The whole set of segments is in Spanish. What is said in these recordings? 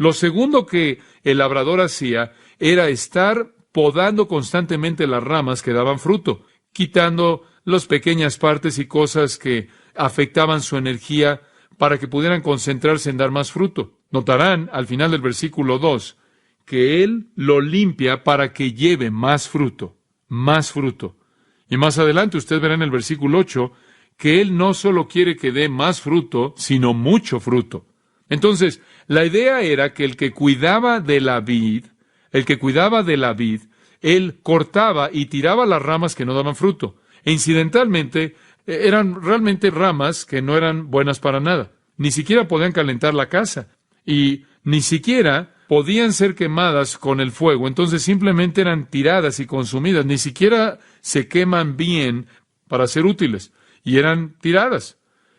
Lo segundo que el labrador hacía era estar podando constantemente las ramas que daban fruto, quitando las pequeñas partes y cosas que afectaban su energía para que pudieran concentrarse en dar más fruto. Notarán al final del versículo 2 que Él lo limpia para que lleve más fruto, más fruto. Y más adelante usted verá en el versículo 8 que Él no solo quiere que dé más fruto, sino mucho fruto. Entonces, la idea era que el que cuidaba de la vid, Él cortaba y tiraba las ramas que no daban fruto. E incidentalmente, eran realmente ramas que no eran buenas para nada. Ni siquiera podían calentar la casa. Y ni siquiera podían ser quemadas con el fuego. Entonces simplemente eran tiradas y consumidas. Ni siquiera se queman bien para ser útiles. Y eran tiradas.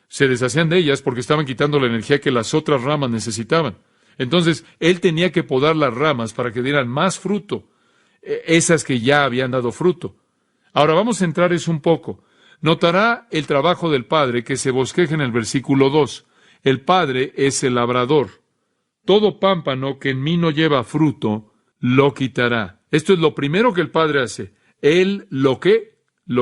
Se deshacían de ellas porque estaban quitando la energía que las otras ramas necesitaban. Entonces, Él tenía que podar las ramas para que dieran más fruto, esas que ya habían dado fruto. Ahora vamos a entrar eso un poco. Notará el trabajo del Padre que se bosqueja en el versículo 2. El Padre es el labrador. Todo pámpano que en mí no lleva fruto, lo quitará. Esto es lo primero que el Padre hace. Él lo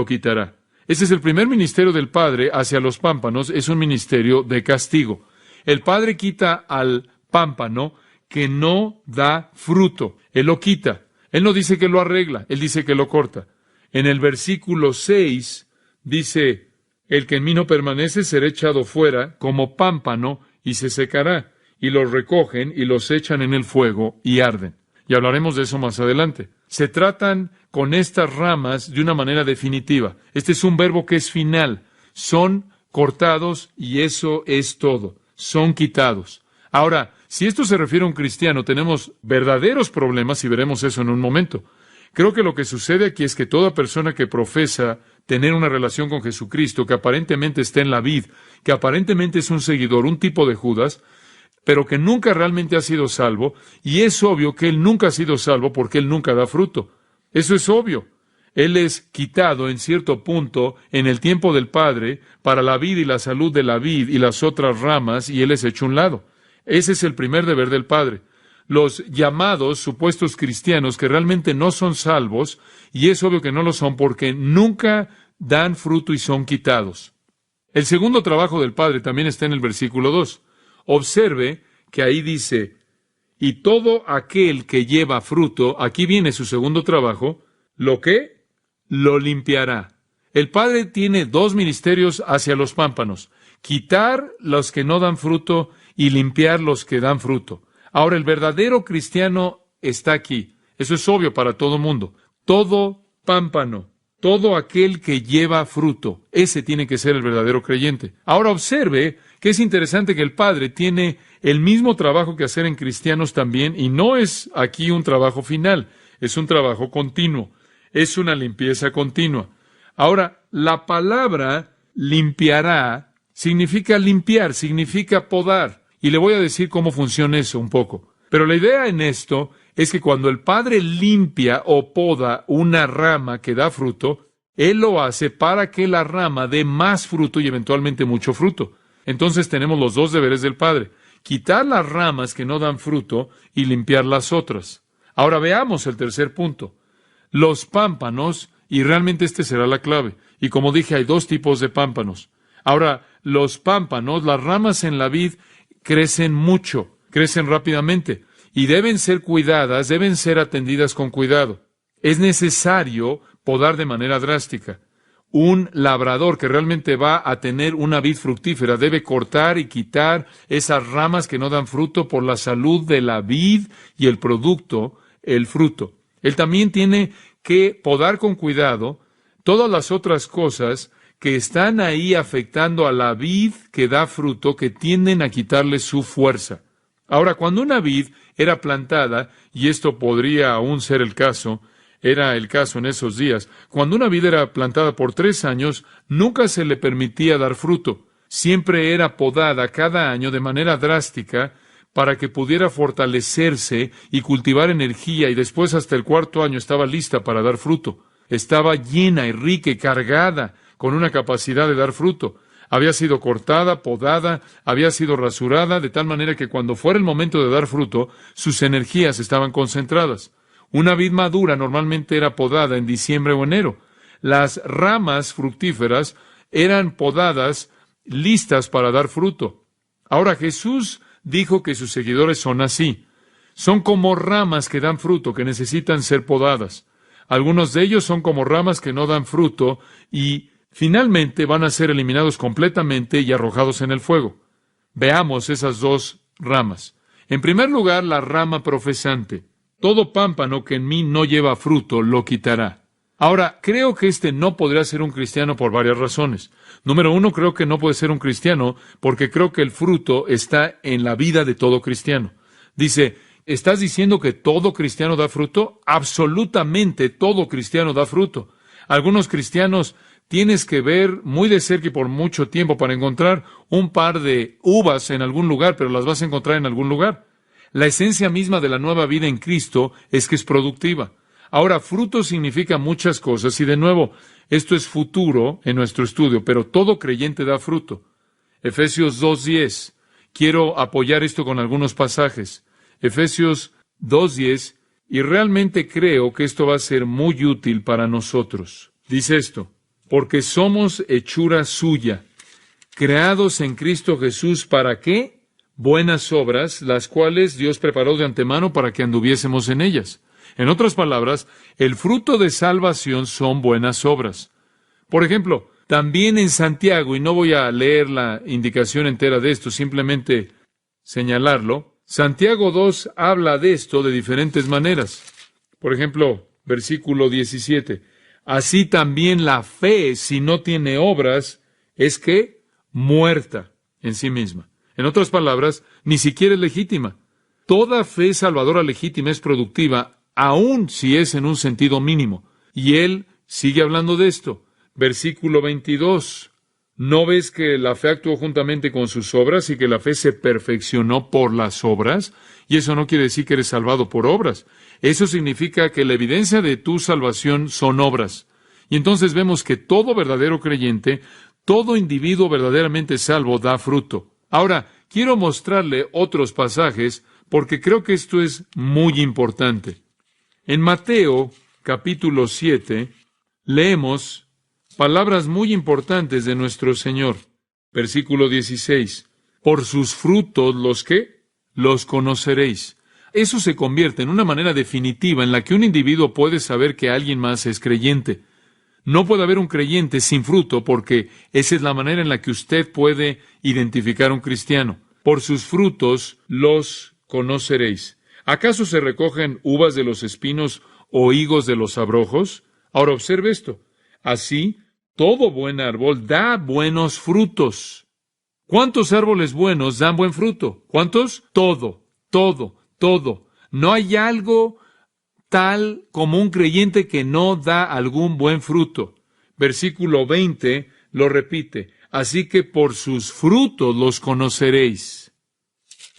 quitará. Ese es el primer ministerio del Padre hacia los pámpanos, es un ministerio de castigo. El Padre quita al pámpano que no da fruto. Él lo quita. Él no dice que lo arregla, Él dice que lo corta. En el versículo 6 dice, el que en mí no permanece será echado fuera como pámpano y se secará. Y los recogen y los echan en el fuego y arden. Y hablaremos de eso más adelante. Se tratan con estas ramas de una manera definitiva. Este es un verbo que es final. Son cortados y eso es todo. Son quitados. Ahora, si esto se refiere a un cristiano, tenemos verdaderos problemas y veremos eso en un momento. Creo que lo que sucede aquí es que toda persona que profesa tener una relación con Jesucristo, que aparentemente está en la vid, que aparentemente es un seguidor, un tipo de Judas, pero que nunca realmente ha sido salvo, y es obvio que él nunca ha sido salvo porque él nunca da fruto. Eso es obvio. Él es quitado en cierto punto en el tiempo del Padre para la vida y la salud de la vid y las otras ramas, y él es hecho a un lado. Ese es el primer deber del Padre. Los llamados supuestos cristianos que realmente no son salvos, y es obvio que no lo son porque nunca dan fruto y son quitados. El segundo trabajo del Padre también está en el versículo 2. Observe que ahí dice, y todo aquel que lleva fruto, aquí viene su segundo trabajo, ¿lo qué? Lo limpiará. El Padre tiene dos ministerios hacia los pámpanos, quitar los que no dan fruto y limpiar los que dan fruto. Ahora, el verdadero cristiano está aquí. Eso es obvio para todo mundo. Todo pámpano, todo aquel que lleva fruto, ese tiene que ser el verdadero creyente. Ahora observe que es interesante que el Padre tiene el mismo trabajo que hacer en cristianos también, y no es aquí un trabajo final, es un trabajo continuo, es una limpieza continua. Ahora, la palabra limpiará significa limpiar, significa podar, y le voy a decir cómo funciona eso un poco. Pero la idea en esto es que cuando el Padre limpia o poda una rama que da fruto, Él lo hace para que la rama dé más fruto y eventualmente mucho fruto. Entonces tenemos los dos deberes del Padre, quitar las ramas que no dan fruto y limpiar las otras. Ahora veamos el tercer punto. Los pámpanos, y realmente este será la clave, y como dije hay dos tipos de pámpanos. Ahora, los pámpanos, las ramas en la vid, crecen mucho, crecen rápidamente, y deben ser cuidadas, deben ser atendidas con cuidado. Es necesario podar de manera drástica. Un labrador que realmente va a tener una vid fructífera debe cortar y quitar esas ramas que no dan fruto por la salud de la vid y el producto, el fruto. Él también tiene que podar con cuidado todas las otras cosas que están ahí afectando a la vid que da fruto, que tienden a quitarle su fuerza. Ahora, cuando una vid era plantada, y esto podría aún ser el caso, era el caso en esos días, cuando una vid era plantada por 3 años, nunca se le permitía dar fruto. Siempre era podada cada año de manera drástica para que pudiera fortalecerse y cultivar energía, y después hasta el 4º año estaba lista para dar fruto. Estaba llena y rica y cargada con una capacidad de dar fruto. Había sido cortada, podada, había sido rasurada, de tal manera que cuando fuera el momento de dar fruto, sus energías estaban concentradas. Una vid madura normalmente era podada en diciembre o enero. Las ramas fructíferas eran podadas, listas para dar fruto. Ahora Jesús dijo que sus seguidores son así. Son como ramas que dan fruto, que necesitan ser podadas. Algunos de ellos son como ramas que no dan fruto y finalmente van a ser eliminados completamente y arrojados en el fuego. Veamos esas dos ramas. En primer lugar, la rama profesante. Todo pámpano que en mí no lleva fruto, lo quitará. Ahora, creo que este no podría ser un cristiano por varias razones. Número uno, creo que no puede ser un cristiano porque creo que el fruto está en la vida de todo cristiano. Dice, ¿estás diciendo que todo cristiano da fruto? Absolutamente todo cristiano da fruto. Algunos cristianos tienes que ver muy de cerca y por mucho tiempo para encontrar un par de uvas en algún lugar, pero las vas a encontrar en algún lugar. La esencia misma de la nueva vida en Cristo es que es productiva. Ahora, fruto significa muchas cosas y de nuevo, esto es futuro en nuestro estudio, pero todo creyente da fruto. Efesios 2:10. Quiero apoyar esto con algunos pasajes. Efesios 2:10, y realmente creo que esto va a ser muy útil para nosotros. Dice esto, porque somos hechura suya, creados en Cristo Jesús, ¿para qué? Buenas obras, las cuales Dios preparó de antemano para que anduviésemos en ellas. En otras palabras, el fruto de salvación son buenas obras. Por ejemplo, también en Santiago, y no voy a leer la indicación entera de esto, simplemente señalarlo, Santiago 2 habla de esto de diferentes maneras. Por ejemplo, versículo 17. Así también la fe, si no tiene obras, es que muerta en sí misma. En otras palabras, ni siquiera es legítima. Toda fe salvadora legítima es productiva, aun si es en un sentido mínimo. Y él sigue hablando de esto. Versículo 22. ¿No ves que la fe actuó juntamente con sus obras y que la fe se perfeccionó por las obras? Y eso no quiere decir que eres salvado por obras. Eso significa que la evidencia de tu salvación son obras. Y entonces vemos que todo verdadero creyente, todo individuo verdaderamente salvo da fruto. Ahora, quiero mostrarle otros pasajes porque creo que esto es muy importante. En Mateo, capítulo 7, leemos palabras muy importantes de nuestro Señor. Versículo 16. Por sus frutos, ¿los qué? Los conoceréis. Eso se convierte en una manera definitiva en la que un individuo puede saber que alguien más es creyente. No puede haber un creyente sin fruto porque esa es la manera en la que usted puede identificar a un cristiano. Por sus frutos los conoceréis. ¿Acaso se recogen uvas de los espinos o higos de los abrojos? Ahora observe esto. Así, todo buen árbol da buenos frutos. ¿Cuántos árboles buenos dan buen fruto? ¿Cuántos? Todo. No hay algo tal como un creyente que no da algún buen fruto. Versículo 20 lo repite. Así que por sus frutos los conoceréis.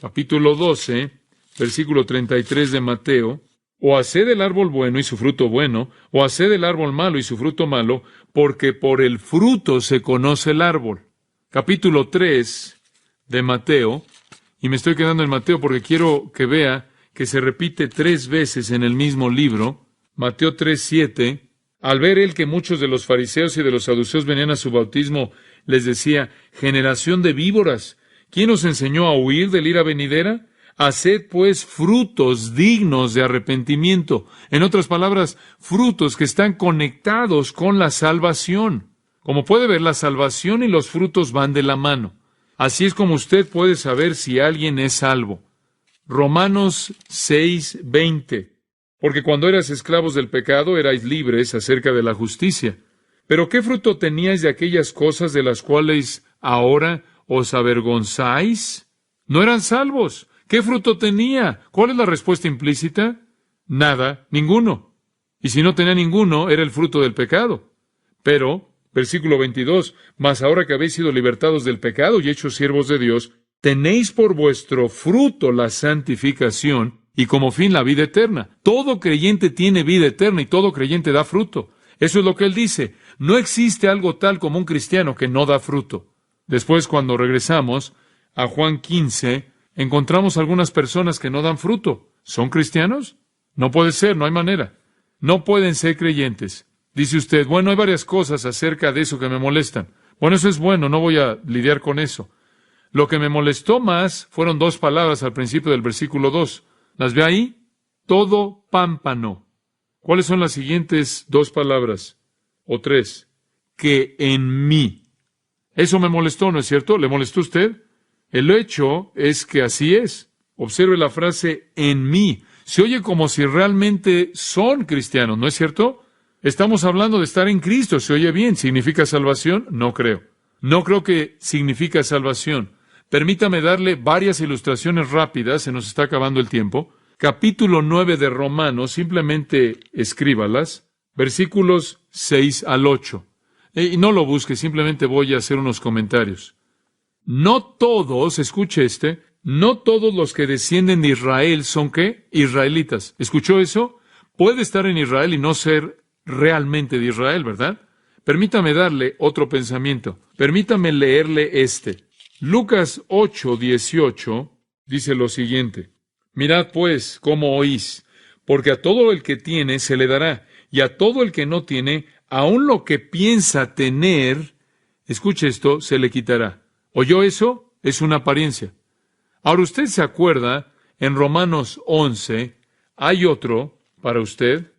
Capítulo 12, versículo 33 de Mateo. O haced el árbol bueno y su fruto bueno, o haced el árbol malo y su fruto malo, porque por el fruto se conoce el árbol. Capítulo 3 de Mateo, y me estoy quedando en Mateo porque quiero que vea que se repite 3 veces en el mismo libro. Mateo 3:7. Al ver él que muchos de los fariseos y de los saduceos venían a su bautismo, les decía, generación de víboras, ¿quién os enseñó a huir del ira venidera? Haced pues frutos dignos de arrepentimiento. En otras palabras, frutos que están conectados con la salvación. Como puede ver, la salvación y los frutos van de la mano. Así es como usted puede saber si alguien es salvo. Romanos 6:20. Porque cuando eras esclavos del pecado, erais libres acerca de la justicia. Pero ¿qué fruto teníais de aquellas cosas de las cuales ahora os avergonzáis? No eran salvos. ¿Qué fruto tenía? ¿Cuál es la respuesta implícita? Nada, ninguno. Y si no tenía ninguno, era el fruto del pecado. Pero, versículo 22, mas ahora que habéis sido libertados del pecado y hechos siervos de Dios, tenéis por vuestro fruto la santificación y como fin la vida eterna. Todo creyente tiene vida eterna y todo creyente da fruto. Eso es lo que él dice. No existe algo tal como un cristiano que no da fruto. Después, cuando regresamos a Juan 15, encontramos algunas personas que no dan fruto. ¿Son cristianos? No puede ser, no hay manera. No pueden ser creyentes. Dice usted, bueno, hay varias cosas acerca de eso que me molestan. Bueno, eso es bueno, no voy a lidiar con eso. Lo que me molestó más fueron dos palabras al principio del versículo 2. ¿Las ve ahí? Todo pámpano. ¿Cuáles son las siguientes dos palabras? O tres. Que en mí. Eso me molestó, ¿no es cierto? ¿Le molestó a usted? El hecho es que así es. Observe la frase en mí. Se oye como si realmente son cristianos, ¿no es cierto? Estamos hablando de estar en Cristo. ¿Se oye bien? ¿Significa salvación? No creo. No creo que significa salvación. Permítame darle varias ilustraciones rápidas. Se nos está acabando el tiempo. Capítulo 9 de Romanos, simplemente escríbalas. Versículos 6 al 8. Y no lo busque, simplemente voy a hacer unos comentarios. No todos, escuche no todos los que descienden de Israel son ¿qué? Israelitas. ¿Escuchó eso? Puede estar en Israel y no ser realmente de Israel, ¿verdad? Permítame darle otro pensamiento. Permítame leerle Lucas 8:18 dice lo siguiente. Mirad pues cómo oís, porque a todo el que tiene se le dará, y a todo el que no tiene, aun lo que piensa tener, escuche esto, se le quitará. ¿Oyó eso? Es una apariencia. Ahora usted se acuerda, en Romanos 11, hay otro para usted.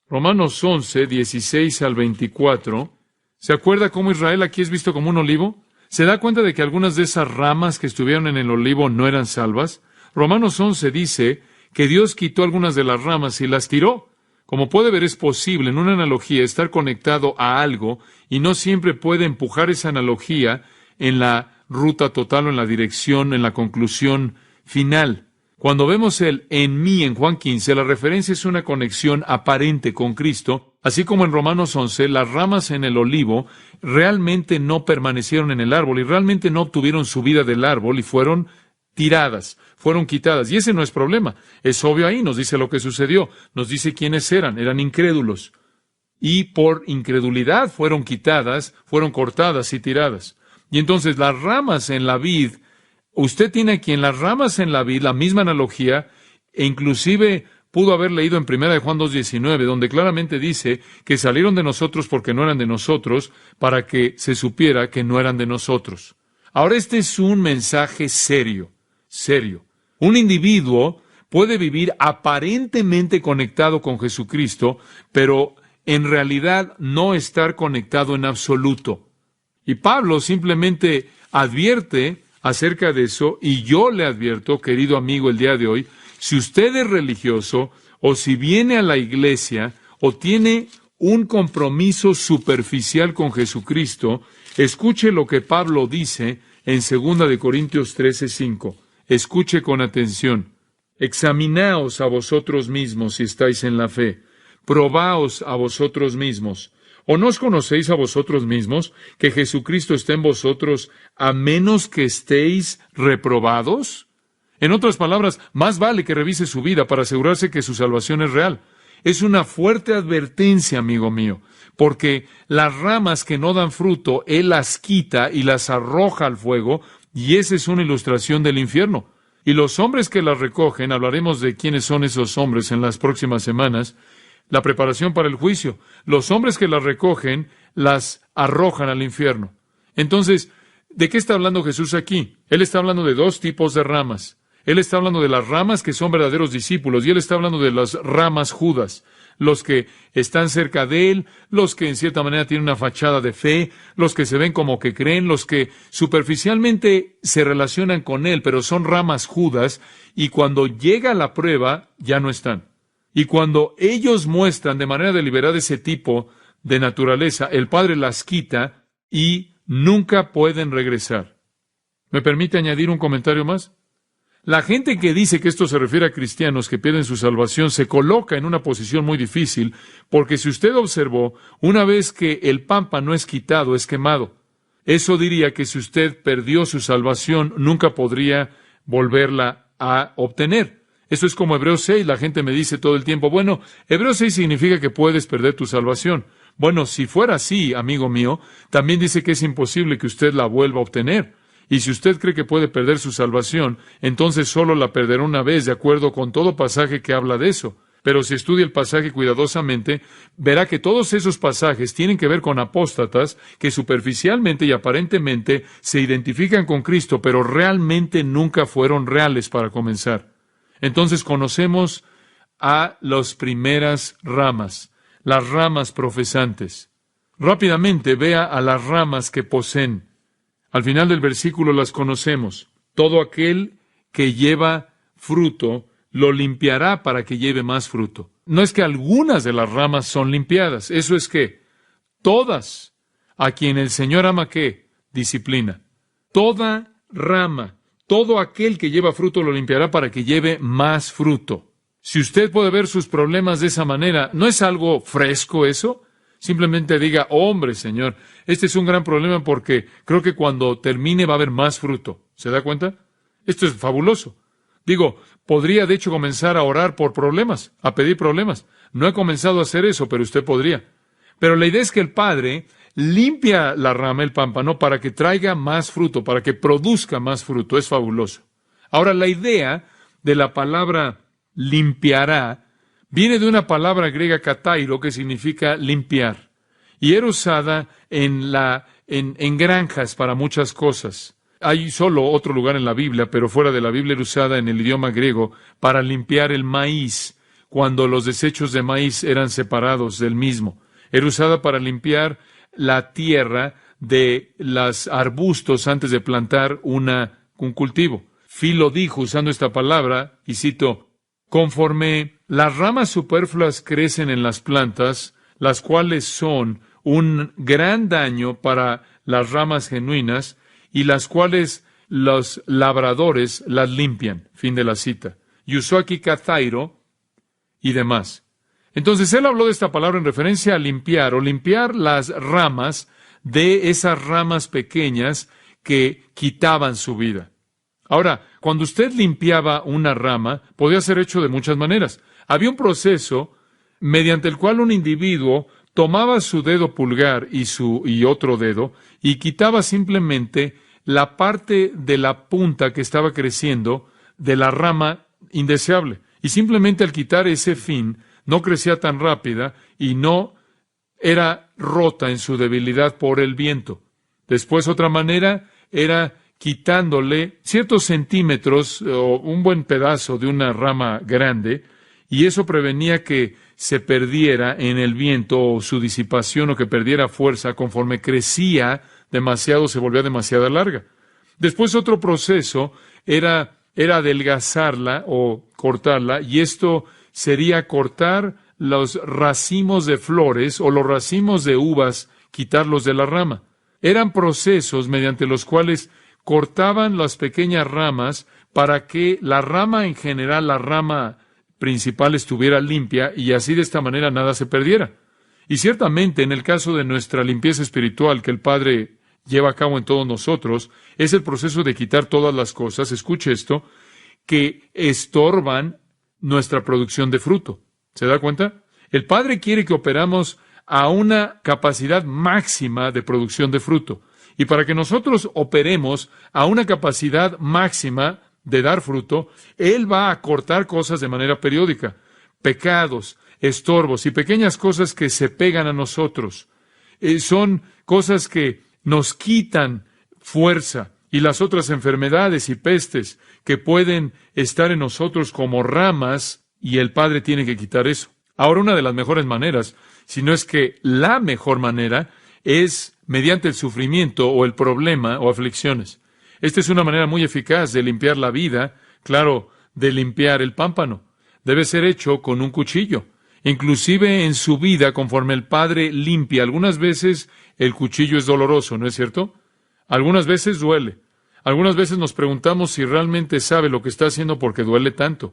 Romanos 11, 16 al 24. ¿Se acuerda cómo Israel aquí es visto como un olivo? ¿Se da cuenta de que algunas de esas ramas que estuvieron en el olivo no eran salvas? Romanos 11 dice que Dios quitó algunas de las ramas y las tiró. Como puede ver, es posible en una analogía estar conectado a algo y no siempre puede empujar esa analogía en la ruta total o en la dirección, en la conclusión final. Cuando vemos el en mí en Juan 15, la referencia es una conexión aparente con Cristo, así como en Romanos 11, las ramas en el olivo realmente no permanecieron en el árbol y realmente no obtuvieron su vida del árbol y fueron tiradas, fueron quitadas. Y ese no es problema. Es obvio ahí, nos dice lo que sucedió, nos dice quiénes eran incrédulos. Y por incredulidad fueron quitadas, fueron cortadas y tiradas. Y entonces las ramas en la vid, usted tiene aquí en las ramas en la vid la misma analogía, e inclusive pudo haber leído en 1 de Juan 2:19, donde claramente dice que salieron de nosotros porque no eran de nosotros, para que se supiera que no eran de nosotros. Ahora este es un mensaje serio. Un individuo puede vivir aparentemente conectado con Jesucristo, pero en realidad no estar conectado en absoluto. Y Pablo simplemente advierte acerca de eso, y yo le advierto, querido amigo, el día de hoy, si usted es religioso, o si viene a la iglesia, o tiene un compromiso superficial con Jesucristo, escuche lo que Pablo dice en 2 de Corintios 13:5. Escuche con atención. Examinaos a vosotros mismos si estáis en la fe. Probaos a vosotros mismos. ¿O no os conocéis a vosotros mismos que Jesucristo está en vosotros a menos que estéis reprobados? En otras palabras, más vale que revise su vida para asegurarse que su salvación es real. Es una fuerte advertencia, amigo mío, porque las ramas que no dan fruto, Él las quita y las arroja al fuego, y esa es una ilustración del infierno. Y los hombres que las recogen, hablaremos de quiénes son esos hombres en las próximas semanas, la preparación para el juicio. Los hombres que las recogen, las arrojan al infierno. Entonces, ¿de qué está hablando Jesús aquí? Él está hablando de dos tipos de ramas. Él está hablando de las ramas que son verdaderos discípulos, y Él está hablando de las ramas Judas, los que están cerca de Él, los que en cierta manera tienen una fachada de fe, los que se ven como que creen, los que superficialmente se relacionan con Él, pero son ramas Judas, y cuando llega la prueba, ya no están. Y cuando ellos muestran de manera deliberada ese tipo de naturaleza, el Padre las quita y nunca pueden regresar. ¿Me permite añadir un comentario más? La gente que dice que esto se refiere a cristianos que pierden su salvación se coloca en una posición muy difícil, porque si usted observó, una vez que el pámpano es quitado, es quemado. Eso diría que si usted perdió su salvación, nunca podría volverla a obtener. Eso es como Hebreos 6, la gente me dice todo el tiempo, bueno, Hebreos 6 significa que puedes perder tu salvación. Bueno, si fuera así, amigo mío, también dice que es imposible que usted la vuelva a obtener. Y si usted cree que puede perder su salvación, entonces solo la perderá una vez, de acuerdo con todo pasaje que habla de eso. Pero si estudia el pasaje cuidadosamente, verá que todos esos pasajes tienen que ver con apóstatas que superficialmente y aparentemente se identifican con Cristo, pero realmente nunca fueron reales para comenzar. Entonces conocemos a las primeras ramas, las ramas profesantes. Rápidamente vea a las ramas que poseen. Al final del versículo las conocemos. Todo aquel que lleva fruto lo limpiará para que lleve más fruto. No es que algunas de las ramas son limpiadas, eso es que todas, a quien el Señor ama, ¿qué? Disciplina. Toda rama, todo aquel que lleva fruto lo limpiará para que lleve más fruto. Si usted puede ver sus problemas de esa manera, ¿no es algo fresco eso? Simplemente diga, hombre, Señor, este es un gran problema porque creo que cuando termine va a haber más fruto. ¿Se da cuenta? Esto es fabuloso. Digo, podría de hecho comenzar a orar por problemas, a pedir problemas. No he comenzado a hacer eso, pero usted podría. Pero la idea es que el Padre limpia la rama, el pámpano, para que traiga más fruto, para que produzca más fruto. Es fabuloso. Ahora, la idea de la palabra limpiará viene de una palabra griega katairo, que significa limpiar. Y era usada en granjas para muchas cosas. Hay solo otro lugar en la Biblia, pero fuera de la Biblia era usada en el idioma griego para limpiar el maíz, cuando los desechos de maíz eran separados del mismo. Era usada para limpiar la tierra de los arbustos antes de plantar un cultivo. Filo dijo, usando esta palabra, y cito, conforme las ramas superfluas crecen en las plantas, las cuales son un gran daño para las ramas genuinas, y las cuales los labradores las limpian. Fin de la cita. Y usó aquí katairo y demás. Entonces, él habló de esta palabra en referencia a limpiar, o limpiar las ramas de esas ramas pequeñas que quitaban su vida. Ahora, cuando usted limpiaba una rama, podía ser hecho de muchas maneras. Había un proceso mediante el cual un individuo tomaba su dedo pulgar y otro dedo y quitaba simplemente la parte de la punta que estaba creciendo de la rama indeseable. Y simplemente al quitar ese fin, no crecía tan rápida y no era rota en su debilidad por el viento. Después, otra manera era quitándole ciertos centímetros o un buen pedazo de una rama grande, y eso prevenía que se perdiera en el viento o su disipación, o que perdiera fuerza conforme crecía demasiado, se volvía demasiado larga. Después otro proceso era adelgazarla o cortarla, y esto sería cortar los racimos de flores o los racimos de uvas, quitarlos de la rama. Eran procesos mediante los cuales cortaban las pequeñas ramas para que la rama en general, la rama principal, estuviera limpia, y así de esta manera nada se perdiera. Y ciertamente en el caso de nuestra limpieza espiritual que el Padre lleva a cabo en todos nosotros, es el proceso de quitar todas las cosas, escuche esto, que estorban nuestra producción de fruto. ¿Se da cuenta? El Padre quiere que operamos a una capacidad máxima de producción de fruto. Y para que nosotros operemos a una capacidad máxima de dar fruto, Él va a cortar cosas de manera periódica. Pecados, estorbos y pequeñas cosas que se pegan a nosotros. Son cosas que nos quitan fuerza, y las otras enfermedades y pestes que pueden estar en nosotros como ramas, y el Padre tiene que quitar eso. Ahora, una de las mejores maneras, si no es que la mejor manera, es mediante el sufrimiento o el problema o aflicciones. Esta es una manera muy eficaz de limpiar la vida, claro, de limpiar el pámpano. Debe ser hecho con un cuchillo. Inclusive en su vida, conforme el Padre limpia, algunas veces el cuchillo es doloroso, ¿no es cierto? Algunas veces duele. Algunas veces nos preguntamos si realmente sabe lo que está haciendo porque duele tanto.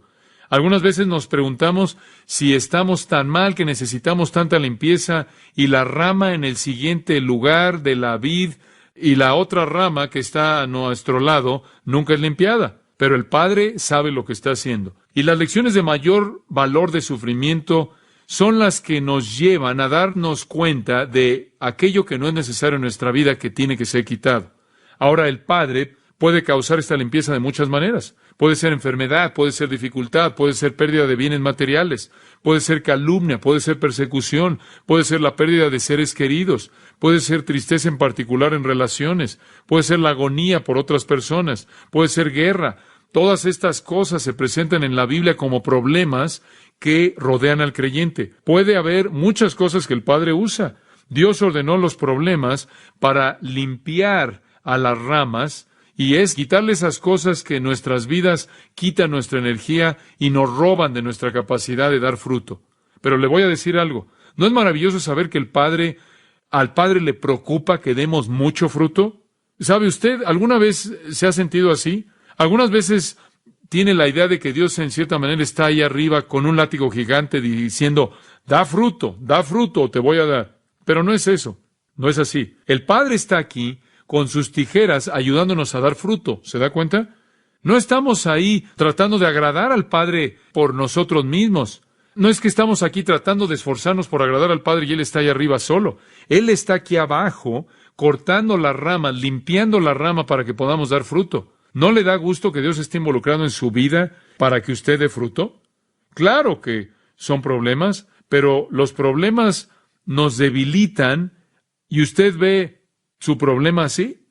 Algunas veces nos preguntamos si estamos tan mal que necesitamos tanta limpieza, y la rama en el siguiente lugar de la vid y la otra rama que está a nuestro lado nunca es limpiada. Pero el Padre sabe lo que está haciendo. Y las lecciones de mayor valor de sufrimiento son las que nos llevan a darnos cuenta de aquello que no es necesario en nuestra vida que tiene que ser quitado. Ahora, el Padre puede causar esta limpieza de muchas maneras. Puede ser enfermedad, puede ser dificultad, puede ser pérdida de bienes materiales, puede ser calumnia, puede ser persecución, puede ser la pérdida de seres queridos, puede ser tristeza en particular en relaciones, puede ser la agonía por otras personas, puede ser guerra. Todas estas cosas se presentan en la Biblia como problemas que rodean al creyente. Puede haber muchas cosas que el Padre usa. Dios ordenó los problemas para limpiar a las ramas, y es quitarle esas cosas que en nuestras vidas quitan nuestra energía y nos roban de nuestra capacidad de dar fruto. Pero le voy a decir algo. ¿No es maravilloso saber que al Padre le preocupa que demos mucho fruto? ¿Sabe usted, alguna vez se ha sentido así? Algunas veces tiene la idea de que Dios en cierta manera está ahí arriba con un látigo gigante diciendo, da fruto, te voy a dar. Pero no es eso, no es así. El Padre está aquí con sus tijeras ayudándonos a dar fruto. ¿Se da cuenta? No estamos ahí tratando de agradar al Padre por nosotros mismos. No es que estamos aquí tratando de esforzarnos por agradar al Padre y Él está ahí arriba solo. Él está aquí abajo, cortando las ramas, limpiando la rama para que podamos dar fruto. ¿No le da gusto que Dios esté involucrado en su vida para que usted dé fruto? Claro que son problemas, pero los problemas nos debilitan y usted ve su problema así,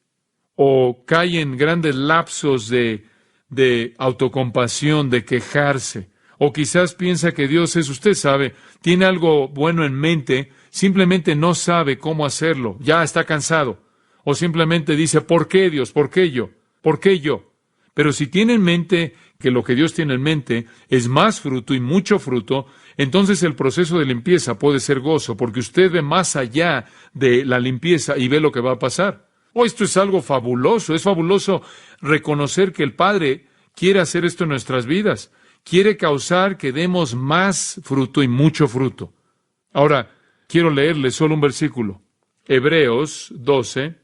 o cae en grandes lapsos de autocompasión, de quejarse, o quizás piensa que Dios es, usted sabe, tiene algo bueno en mente, simplemente no sabe cómo hacerlo, ya está cansado, o simplemente dice, ¿por qué Dios? ¿Por qué yo? ¿Por qué yo? Pero si tiene en mente que lo que Dios tiene en mente es más fruto y mucho fruto, entonces el proceso de limpieza puede ser gozo, porque usted ve más allá de la limpieza y ve lo que va a pasar. Oh, esto es algo fabuloso, es fabuloso reconocer que el Padre quiere hacer esto en nuestras vidas, quiere causar que demos más fruto y mucho fruto. Ahora, quiero leerle solo un versículo. Hebreos 12,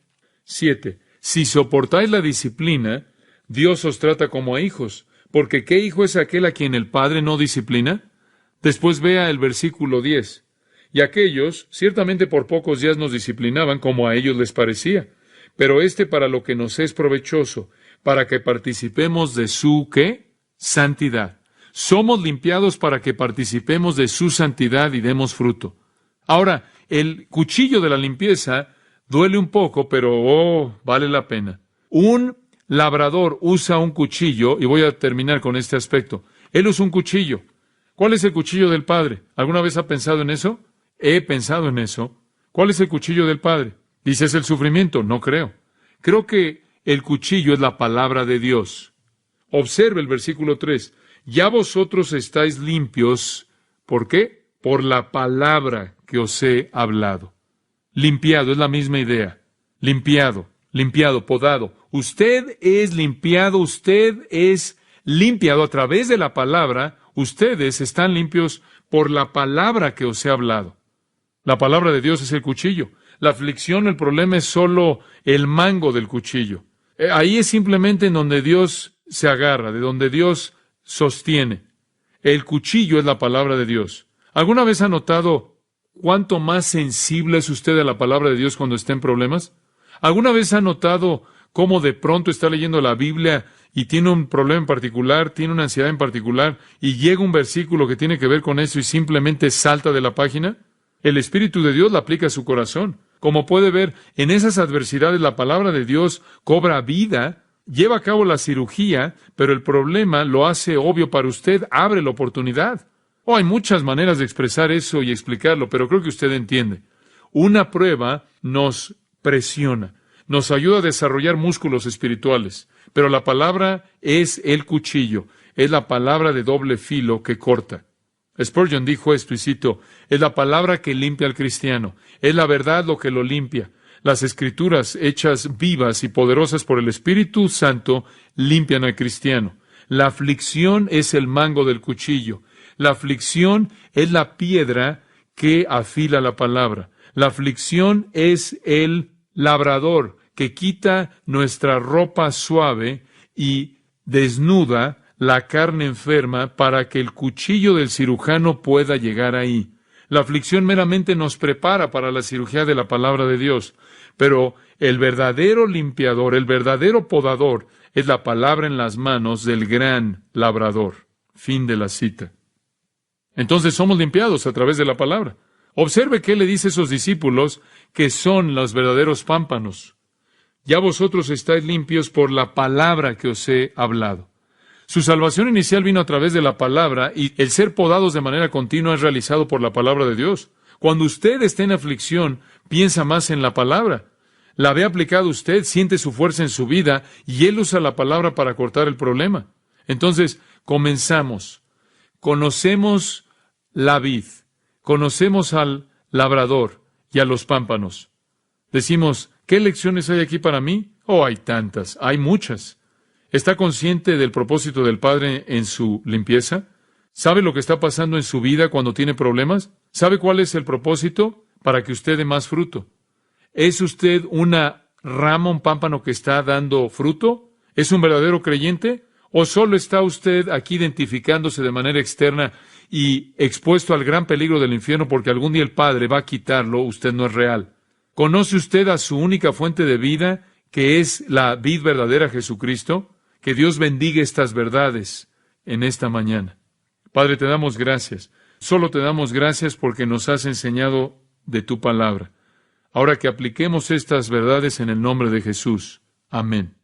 7. Si soportáis la disciplina, Dios os trata como a hijos, porque ¿qué hijo es aquel a quien el Padre no disciplina? Después vea el versículo 10. Y aquellos, ciertamente por pocos días nos disciplinaban como a ellos les parecía, pero para lo que nos es provechoso, para que participemos de su, ¿qué? Santidad. Somos limpiados para que participemos de su santidad y demos fruto. Ahora, el cuchillo de la limpieza duele un poco, pero vale la pena. Un labrador usa un cuchillo, y voy a terminar con este aspecto. Él usa un cuchillo. ¿Cuál es el cuchillo del Padre? ¿Alguna vez ha pensado en eso? He pensado en eso. ¿Cuál es el cuchillo del Padre? ¿Dice es el sufrimiento? No creo. Creo que el cuchillo es la palabra de Dios. Observe el versículo 3. Ya vosotros estáis limpios. ¿Por qué? Por la palabra que os he hablado. Limpiado, es la misma idea. Limpiado, podado. Usted es limpiado a través de la palabra. Ustedes están limpios por la palabra que os he hablado. La palabra de Dios es el cuchillo. La aflicción, el problema es solo el mango del cuchillo. Ahí es simplemente en donde Dios se agarra, de donde Dios sostiene. El cuchillo es la palabra de Dios. ¿Alguna vez ha notado cuánto más sensible es usted a la palabra de Dios cuando está en problemas? ¿Alguna vez ha notado cómo de pronto está leyendo la Biblia y tiene un problema en particular, tiene una ansiedad en particular, y llega un versículo que tiene que ver con eso y simplemente salta de la página? El Espíritu de Dios la aplica a su corazón. Como puede ver, en esas adversidades la palabra de Dios cobra vida, lleva a cabo la cirugía, pero el problema lo hace obvio para usted, abre la oportunidad. Hay muchas maneras de expresar eso y explicarlo, pero creo que usted entiende. Una prueba nos presiona, nos ayuda a desarrollar músculos espirituales, pero la palabra es el cuchillo, es la palabra de doble filo que corta. Spurgeon dijo esto, y cito, es la palabra que limpia al cristiano, es la verdad lo que lo limpia. Las Escrituras, hechas vivas y poderosas por el Espíritu Santo, limpian al cristiano. La aflicción es el mango del cuchillo. La aflicción es la piedra que afila la palabra. La aflicción es el labrador que quita nuestra ropa suave y desnuda la carne enferma para que el cuchillo del cirujano pueda llegar ahí. La aflicción meramente nos prepara para la cirugía de la palabra de Dios. Pero el verdadero limpiador, el verdadero podador, es la palabra en las manos del gran labrador. Fin de la cita. Entonces somos limpiados a través de la palabra. Observe qué le dice a esos discípulos que son los verdaderos pámpanos. Ya vosotros estáis limpios por la palabra que os he hablado. Su salvación inicial vino a través de la palabra y el ser podados de manera continua es realizado por la palabra de Dios. Cuando usted está en aflicción, piensa más en la palabra. La ve aplicada usted, siente su fuerza en su vida y Él usa la palabra para cortar el problema. Entonces, comenzamos. Conocemos la vid, conocemos al labrador y a los pámpanos. Decimos, ¿qué lecciones hay aquí para mí? Oh, hay tantas, hay muchas. ¿Está consciente del propósito del Padre en su limpieza? ¿Sabe lo que está pasando en su vida cuando tiene problemas? ¿Sabe cuál es el propósito? Para que usted dé más fruto. ¿Es usted una rama, un pámpano que está dando fruto? ¿Es un verdadero creyente? ¿O solo está usted aquí identificándose de manera externa y expuesto al gran peligro del infierno porque algún día el Padre va a quitarlo? Usted no es real. ¿Conoce usted a su única fuente de vida, que es la vid verdadera, Jesucristo? Que Dios bendiga estas verdades en esta mañana. Padre, te damos gracias. Solo te damos gracias porque nos has enseñado de tu palabra. Ahora que apliquemos estas verdades en el nombre de Jesús. Amén.